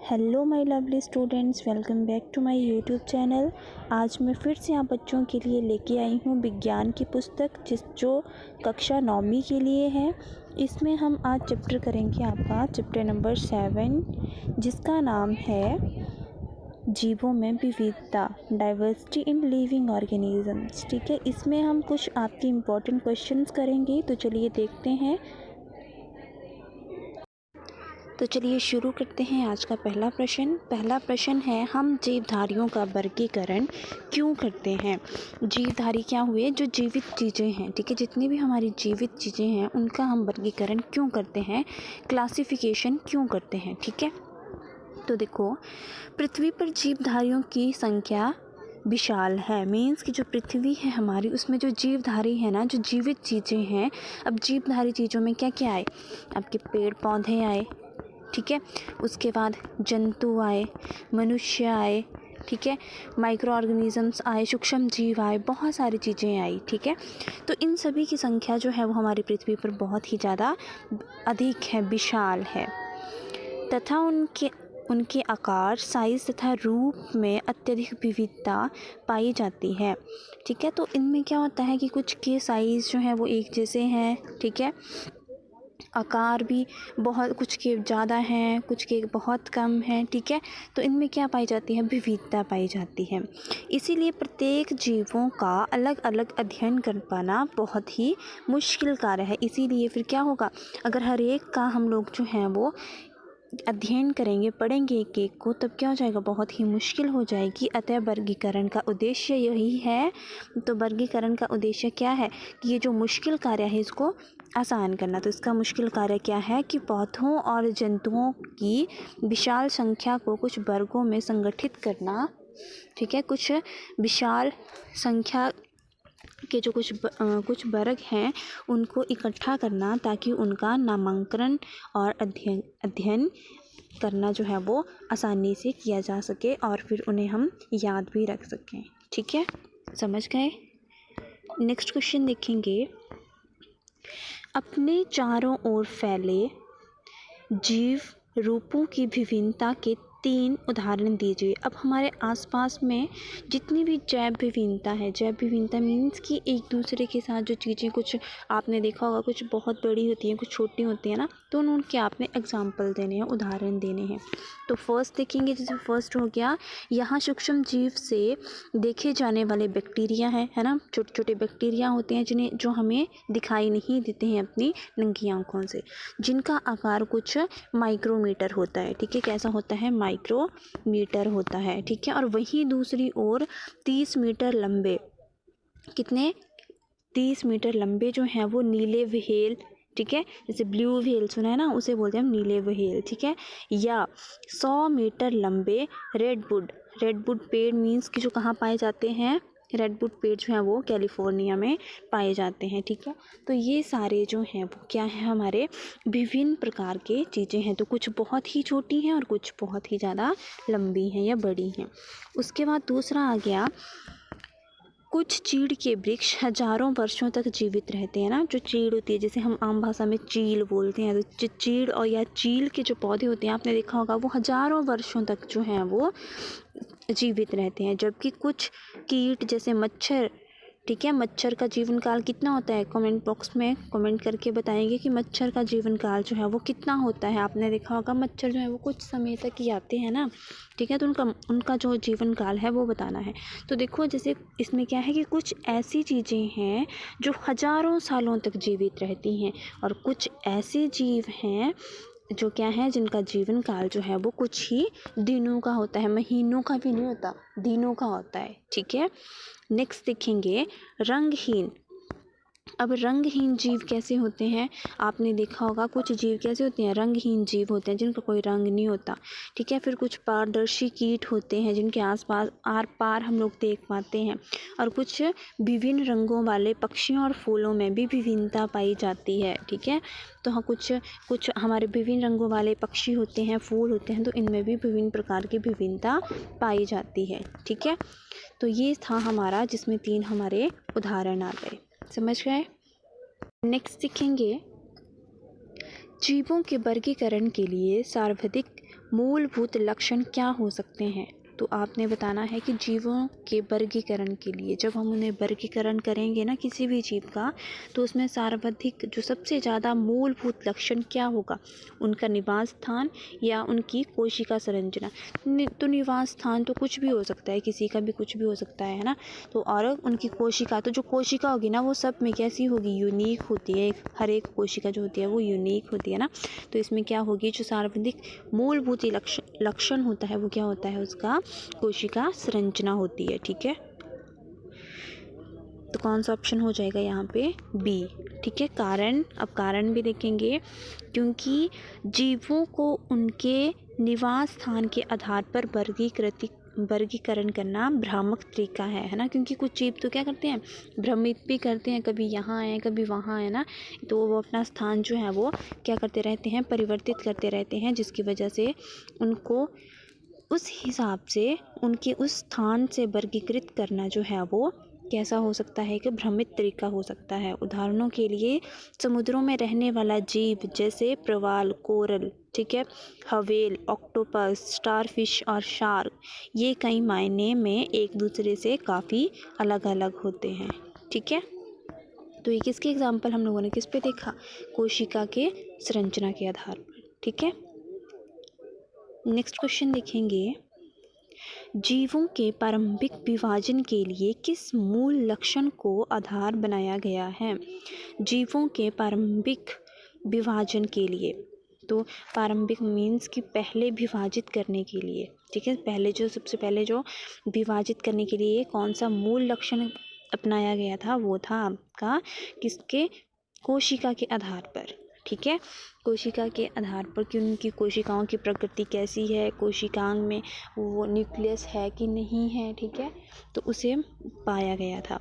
Hello my lovely students, welcome back to my YouTube channel. आज मैं फिर से आप बच्चों के लिए लेके आई हूँ विज्ञान की पुस्तक जो कक्षा 9वीं के लिए है। इसमें हम आज चैप्टर करेंगे आपका चैप्टर नंबर 7, जिसका नाम है जीवों में विविधता, डाइवर्सिटी इन लिविंग ऑर्गेनिजम्स। ठीक है, इसमें हम कुछ आपके इम्पोर्टेंट क्वेश्चंस करेंगे। तो चलिए देखते हैं। तो चलिए शुरू करते हैं आज का पहला प्रश्न है, हम जीवधारियों का वर्गीकरण क्यों करते हैं। जीवधारी क्या हुए? जो जीवित चीज़ें हैं। ठीक है, जितनी भी हमारी जीवित चीज़ें हैं उनका हम वर्गीकरण क्यों करते हैं, क्लासिफिकेशन क्यों करते हैं। ठीक है, तो देखो, पृथ्वी पर जीवधारियों की संख्या विशाल है। मीन्स कि जो पृथ्वी है हमारी, उसमें जो जीवधारी है ना, जो जीवित चीज़ें हैं। अब जीवधारी चीज़ों में क्या क्या आए? आपके पेड़ पौधे आए, ठीक है, उसके बाद जंतु आए, मनुष्य आए, ठीक है, माइक्रो ऑर्गेनिजम्स आए, सूक्ष्म जीव आए, बहुत सारी चीज़ें आई। ठीक है, तो इन सभी की संख्या जो है वो हमारी पृथ्वी पर बहुत ही ज़्यादा अधिक है, विशाल है, तथा उनके आकार, साइज तथा रूप में अत्यधिक विविधता पाई जाती है। ठीक है, तो इनमें क्या होता है कि कुछ के साइज़ जो है वो एक जैसे हैं, ठीक है, आकार भी बहुत, कुछ के ज़्यादा हैं, कुछ के बहुत कम हैं। ठीक है, तो इनमें क्या पाई जाती है? विविधता पाई जाती है। इसीलिए प्रत्येक जीवों का अलग अलग अध्ययन कर पाना बहुत ही मुश्किल कार्य है। इसीलिए फिर क्या होगा, अगर हर एक का हम लोग जो हैं वो अध्ययन करेंगे, पढ़ेंगे एक एक को, तब क्या हो जाएगा, बहुत ही मुश्किल हो जाएगी। अतः वर्गीकरण का उद्देश्य यही है। तो वर्गीकरण का उद्देश्य क्या है कि ये जो मुश्किल कार्य है इसको आसान करना। तो इसका मुश्किल कार्य क्या है कि पौधों और जंतुओं की विशाल संख्या को कुछ वर्गों में संगठित करना। ठीक है, कुछ विशाल संख्या के जो कुछ वर्ग हैं उनको इकट्ठा करना, ताकि उनका नामांकन और अध्ययन करना जो है वो आसानी से किया जा सके और फिर उन्हें हम याद भी रख सकें। ठीक है, समझ गए? नेक्स्ट क्वेश्चन देखेंगे। अपने चारों ओर फैले जीव रूपों की विभिन्नता के 3 उदाहरण दीजिए। अब हमारे आसपास में जितनी भी जैव विभिन्नता है, जैव विभिन्नता मीन्स कि एक दूसरे के साथ जो चीज़ें, कुछ आपने देखा होगा कुछ बहुत बड़ी होती हैं, कुछ छोटी होती है ना, तो उनके आपने एग्जाम्पल देने हैं, उदाहरण देने हैं। तो फर्स्ट देखेंगे, जैसे फर्स्ट हो गया, यहाँ सूक्ष्म जीव से देखे जाने वाले बैक्टीरिया है ना, छोटे छोटे बैक्टीरिया होते हैं जो हमें दिखाई नहीं देते हैं अपनी नंगी आँखों से, जिनका आकार कुछ माइक्रोमीटर होता है। ठीक है, कैसा होता है? माइक्रोमीटर होता है। ठीक है, और वहीं दूसरी ओर 30 मीटर लंबे, कितने? 30 मीटर लंबे जो हैं वो नीले व्हेल, ठीक है, जैसे ब्लू व्हेल सुना है ना, उसे बोलते हैं हम नीले व्हेल। ठीक है, या 100 मीटर लंबे रेडवुड पेड़, मीन्स कि जो कहाँ पाए जाते हैं? रेडवुड पेड़ जो हैं वो कैलिफोर्निया में पाए जाते हैं। ठीक है, तो ये सारे जो हैं वो क्या है, हमारे विभिन्न प्रकार के चीज़ें हैं। तो कुछ बहुत ही छोटी हैं और कुछ बहुत ही ज़्यादा लंबी हैं या बड़ी हैं। उसके बाद दूसरा आ गया, कुछ चीड़ के वृक्ष हजारों वर्षों तक जीवित रहते हैं ना। जो चीड़ होती है, जैसे हम आम भाषा में चील बोलते हैं, तो चीड़ और या चील के जो पौधे होते हैं, आपने देखा होगा, वो हजारों वर्षों तक जो हैं वो जीवित रहते हैं। जबकि कुछ कीट जैसे मच्छर, ठीक है, मच्छर का जीवन काल कितना होता है? कमेंट बॉक्स में कमेंट करके बताएंगे कि मच्छर का जीवन काल जो है वो कितना होता है। आपने देखा होगा मच्छर जो है वो कुछ समय तक ही आते हैं ना। ठीक है, तो उनका जो जीवन काल है वो बताना है। तो देखो, जैसे इसमें क्या है कि कुछ ऐसी चीज़ें हैं जो हजारों सालों तक जीवित रहती हैं, और कुछ ऐसे जीव हैं जो क्या है, जिनका जीवन काल जो है वो कुछ ही दिनों का होता है, महीनों का भी नहीं होता, दिनों का होता है। ठीक है, नेक्स्ट देखेंगे, रंगहीन। अब रंगहीन जीव कैसे होते हैं? आपने देखा होगा कुछ जीव कैसे होते हैं? रंगहीन जीव होते हैं, जिनका कोई रंग नहीं होता। ठीक है, फिर कुछ पारदर्शी कीट होते हैं, जिनके आसपास आर पार हम लोग देख पाते हैं। और कुछ विभिन्न रंगों वाले पक्षियों और फूलों में भी विभिन्नता पाई जाती है। ठीक है, तो हाँ, कुछ हमारे विभिन्न रंगों वाले पक्षी होते हैं, फूल होते हैं, तो इनमें भी विभिन्न प्रकार की विभिन्नता पाई जाती है। ठीक है, तो ये था हमारा, जिसमें 3 हमारे उदाहरण आ गए। समझ गए? नेक्स्ट सीखेंगे जीवों के वर्गीकरण के लिए सर्वाधिक मूलभूत लक्षण क्या हो सकते हैं? तो आपने बताना है कि जीवों के वर्गीकरण के लिए जब हम उन्हें वर्गीकरण करेंगे ना किसी भी जीव का, तो उसमें सर्वाधिक जो सबसे ज़्यादा मूलभूत लक्षण क्या होगा? उनका निवास स्थान या उनकी कोशिका संरचना। तो निवास स्थान तो कुछ भी हो सकता है, किसी का भी कुछ भी हो सकता है ना। तो और उनकी कोशिका, तो जो कोशिका होगी ना वो सब में कैसी होगी? यूनिक होती है। हर एक कोशिका जो होती है वो यूनिक होती है ना। तो इसमें क्या होगी? जो सर्वाधिक मूलभूत लक्षण होता है वो क्या होता है? उसका कोशिका संरचना होती है। ठीक है, तो कौन सा ऑप्शन हो जाएगा यहाँ पे? बी। ठीक है, कारण, अब कारण भी देखेंगे, क्योंकि जीवों को उनके निवास स्थान के आधार पर वर्गीकरण करना भ्रामक तरीका है ना। क्योंकि कुछ जीव तो क्या करते हैं? भ्रमित भी करते हैं, कभी यहाँ है कभी वहाँ है ना। तो वो अपना स्थान जो है वो क्या करते रहते हैं? परिवर्तित करते रहते हैं, जिसकी वजह से उनको उस हिसाब से उनके उस स्थान से वर्गीकृत करना जो है वो कैसा हो सकता है? कि भ्रमित तरीका हो सकता है। उदाहरणों के लिए समुद्रों में रहने वाला जीव जैसे प्रवाल, कोरल, ठीक है, हवेल, ऑक्टोपस, स्टारफिश और शार्क, ये कई मायने में एक दूसरे से काफ़ी अलग अलग होते हैं। ठीक है, तो ये किसके एग्जाम्पल हम लोगों ने किस पे देखा? कोशिका के संरचना के आधार पर। ठीक है, नेक्स्ट क्वेश्चन देखेंगे, जीवों के प्रारंभिक विभाजन के लिए किस मूल लक्षण को आधार बनाया गया है? जीवों के प्रारंभिक विभाजन के लिए, तो प्रारंभिक मीन्स कि पहले विभाजित करने के लिए। ठीक है, पहले जो सबसे पहले जो विभाजित करने के लिए कौन सा मूल लक्षण अपनाया गया था? वो था आपका किसके? कोशिका के आधार पर। ठीक है, कोशिका के आधार पर कि उनकी कोशिकाओं की प्रकृति कैसी है, कोशिकांग में वो न्यूक्लियस है कि नहीं है। ठीक है, तो उसे पाया गया था।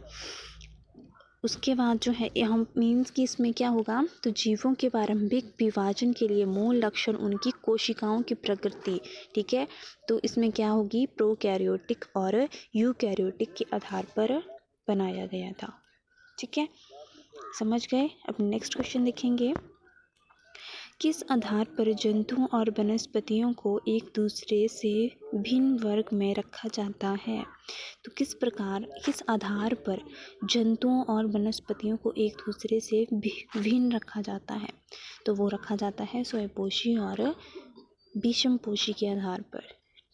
उसके बाद जो है हम मीन्स कि इसमें क्या होगा? तो जीवों के प्रारंभिक विभाजन के लिए मूल लक्षण उनकी कोशिकाओं की प्रकृति। ठीक है, तो इसमें क्या होगी? प्रोकैरियोटिक और यूकैरियोटिक के आधार पर बनाया गया था। ठीक है, समझ गए? अब नेक्स्ट क्वेश्चन देखेंगे, किस आधार पर जंतुओं और वनस्पतियों को एक दूसरे से भिन्न वर्ग में रखा जाता है? तो किस आधार पर जंतुओं और वनस्पतियों को एक दूसरे से भिन्न रखा जाता है? तो वो रखा जाता है स्वयंपोषी और विषमपोषी के आधार पर।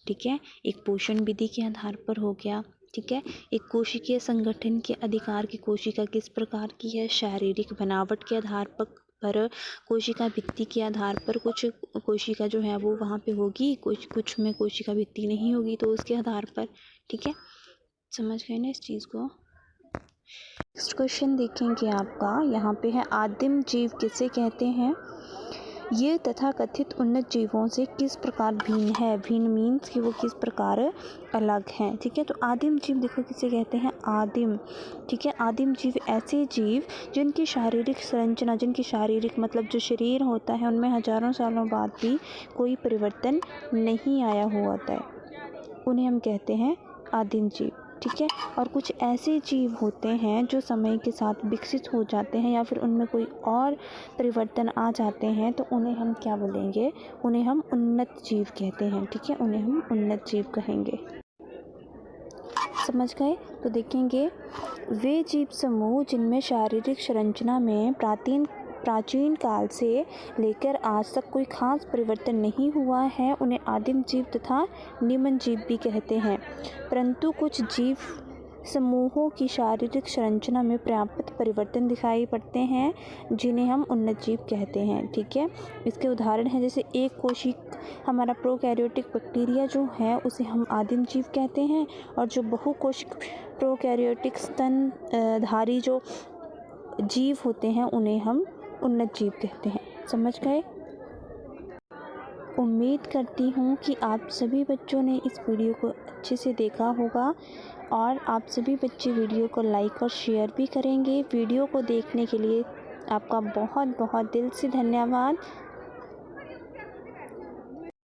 ठीक है, एक पोषण विधि के आधार पर हो गया। ठीक है, एक कोशिकीय संगठन के अधिकार की कोशिका किस प्रकार की है? शारीरिक बनावट के आधार पर कोशिका भित्ति के आधार पर कुछ कोशिका जो है वो वहाँ पे होगी, कुछ में कोशिका भित्ति नहीं होगी, तो उसके आधार पर। ठीक है, समझ गए ना इस चीज़ को? नेक्स्ट क्वेश्चन देखेंगे आपका, यहाँ पे है, आदिम जीव किसे कहते हैं? ये तथाकथित उन्नत जीवों से किस प्रकार भिन्न है? भिन्न मीन्स कि वो किस प्रकार अलग हैं। ठीक है, तो आदिम जीव देखो किसे कहते हैं? आदिम। ठीक है, आदिम जीव ऐसे जीव जिनकी शारीरिक संरचना, जिनकी शारीरिक मतलब जो शरीर होता है उनमें हजारों सालों बाद भी कोई परिवर्तन नहीं आया हुआ होता है, उन्हें हम कहते हैं आदिम जीव। ठीक है, और कुछ ऐसे जीव होते हैं जो समय के साथ विकसित हो जाते हैं या फिर उनमें कोई और परिवर्तन आ जाते हैं, तो उन्हें हम क्या बोलेंगे? उन्हें हम उन्नत जीव कहते हैं। ठीक है, उन्हें हम उन्नत जीव कहेंगे। समझ गए? तो देखेंगे, वे जीव समूह जिनमें शारीरिक संरचना में प्राचीन काल से लेकर आज तक कोई खास परिवर्तन नहीं हुआ है, उन्हें आदिम जीव तथा निम्न जीव भी कहते हैं। परंतु कुछ जीव समूहों की शारीरिक संरचना में पर्याप्त परिवर्तन दिखाई पड़ते हैं, जिन्हें हम उन्नत जीव कहते हैं। ठीक है, इसके उदाहरण हैं जैसे एक कोशिक हमारा प्रोकैरियोटिक बैक्टीरिया जो है उसे हम आदिम जीव कहते हैं, और जो बहुकोशिक प्रोकैरियोटिक स्तनधारी जो जीव होते हैं उन्हें हम उन्नत जीव कहते हैं। समझ गए? उम्मीद करती हूँ कि आप सभी बच्चों ने इस वीडियो को अच्छे से देखा होगा, और आप सभी बच्चे वीडियो को लाइक और शेयर भी करेंगे। वीडियो को देखने के लिए आपका बहुत बहुत दिल से धन्यवाद।